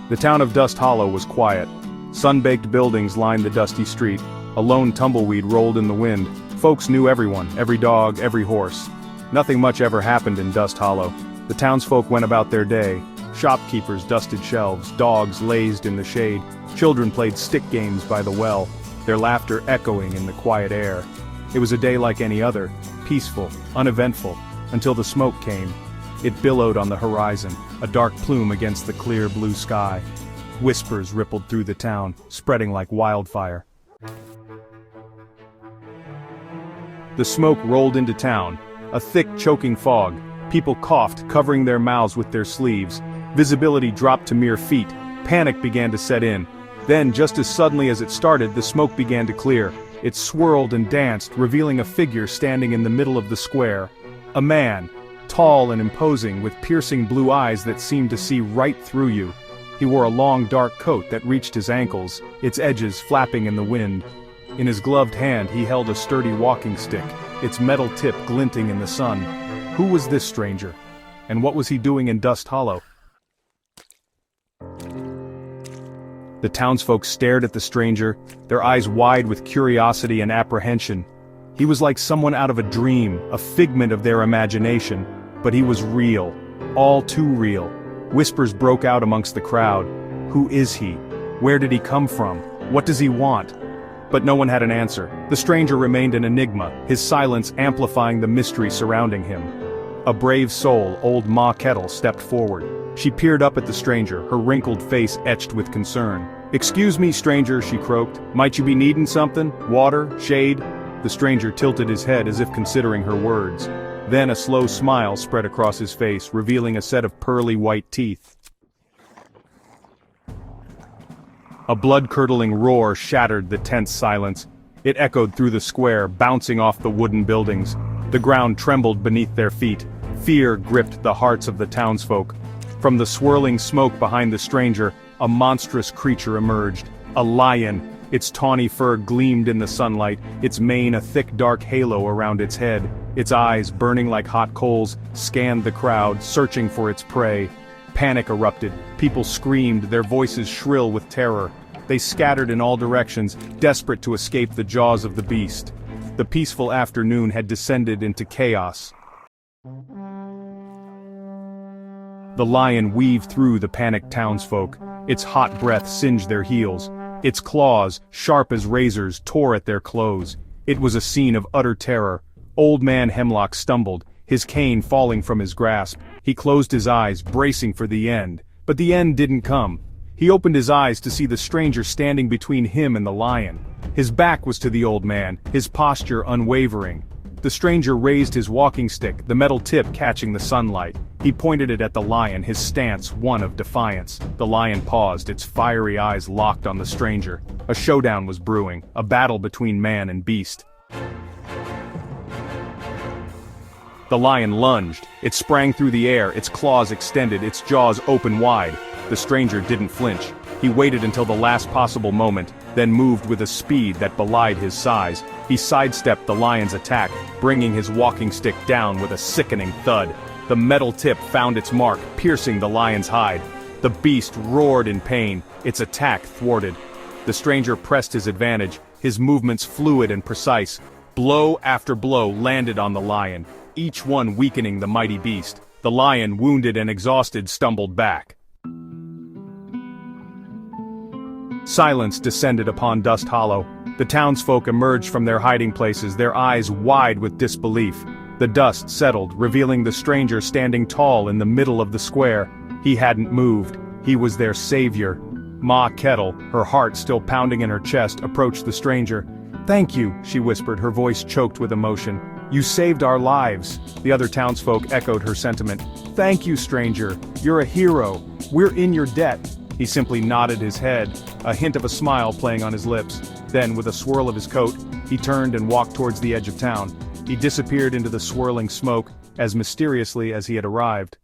The town of Dust Hollow was quiet. Sun-baked buildings lined the dusty street. A lone tumbleweed rolled in the wind. Folks knew everyone, every dog, every horse. Nothing much ever happened in Dust Hollow. The townsfolk went about their day. Shopkeepers dusted shelves, dogs lazed in the shade, children played stick games by the well, their laughter echoing in the quiet air. It was a day like any other, peaceful, uneventful, until the smoke came. It billowed on the horizon, a dark plume against the clear blue sky. Whispers rippled through the town, spreading like wildfire. The smoke rolled into town, a thick, choking fog. People coughed, covering their mouths with their sleeves. Visibility dropped to mere feet. Panic began to set in. Then, just as suddenly as it started, the smoke began to clear. It swirled and danced, revealing a figure standing in the middle of the square. A man, tall and imposing, with piercing blue eyes that seemed to see right through you. He wore a long dark coat that reached his ankles, its edges flapping in the wind. In his gloved hand he held a sturdy walking stick, its metal tip glinting in the sun. Who was this stranger? And what was he doing in Dust Hollow? The townsfolk stared at the stranger, their eyes wide with curiosity and apprehension. He was like someone out of a dream, a figment of their imagination, but he was real, all too real. Whispers broke out amongst the crowd. Who is he? Where did he come from? What does he want? But no one had an answer. The stranger remained an enigma, his silence amplifying the mystery surrounding him. A brave soul, old Ma Kettle, stepped forward. She peered up at the stranger, her wrinkled face etched with concern. "Excuse me, stranger," she croaked. "Might you be needin' something? Water? Shade?" The stranger tilted his head as if considering her words. Then a slow smile spread across his face, revealing a set of pearly white teeth. A blood-curdling roar shattered the tense silence. It echoed through the square, bouncing off the wooden buildings. The ground trembled beneath their feet. Fear gripped the hearts of the townsfolk. From the swirling smoke behind the stranger, a monstrous creature emerged. A lion. Its tawny fur gleamed in the sunlight, its mane a thick dark halo around its head. Its eyes, burning like hot coals, scanned the crowd, searching for its prey. Panic erupted. People screamed, their voices shrill with terror. They scattered in all directions, desperate to escape the jaws of the beast. The peaceful afternoon had descended into chaos. The lion weaved through the panicked townsfolk. Its hot breath singed their heels. Its claws, sharp as razors, tore at their clothes. It was a scene of utter terror. Old Man Hemlock stumbled, his cane falling from his grasp. He closed his eyes, bracing for the end. But the end didn't come. He opened his eyes to see the stranger standing between him and the lion. His back was to the old man, his posture unwavering. The stranger raised his walking stick, the metal tip catching the sunlight. He pointed it at the lion, his stance one of defiance. The lion paused, its fiery eyes locked on the stranger. A showdown was brewing, a battle between man and beast. The lion lunged. It sprang through the air, its claws extended, its jaws open wide. The stranger didn't flinch. He waited until the last possible moment, then moved with a speed that belied his size. He sidestepped the lion's attack, bringing his walking stick down with a sickening thud. The metal tip found its mark, piercing the lion's hide. The beast roared in pain, its attack thwarted. The stranger pressed his advantage, his movements fluid and precise. Blow after blow landed on the lion, each one weakening the mighty beast. The lion, wounded and exhausted, stumbled back. Silence descended upon Dust Hollow. The townsfolk emerged from their hiding places, their eyes wide with disbelief. The dust settled, revealing the stranger standing tall in the middle of the square. He hadn't moved. He was their savior. Ma Kettle, her heart still pounding in her chest, approached the stranger. "Thank you," she whispered, her voice choked with emotion. "You saved our lives." The other townsfolk echoed her sentiment. "Thank you, stranger. You're a hero. We're in your debt." He simply nodded his head, a hint of a smile playing on his lips. Then, with a swirl of his coat, he turned and walked towards the edge of town. He disappeared into the swirling smoke, as mysteriously as he had arrived.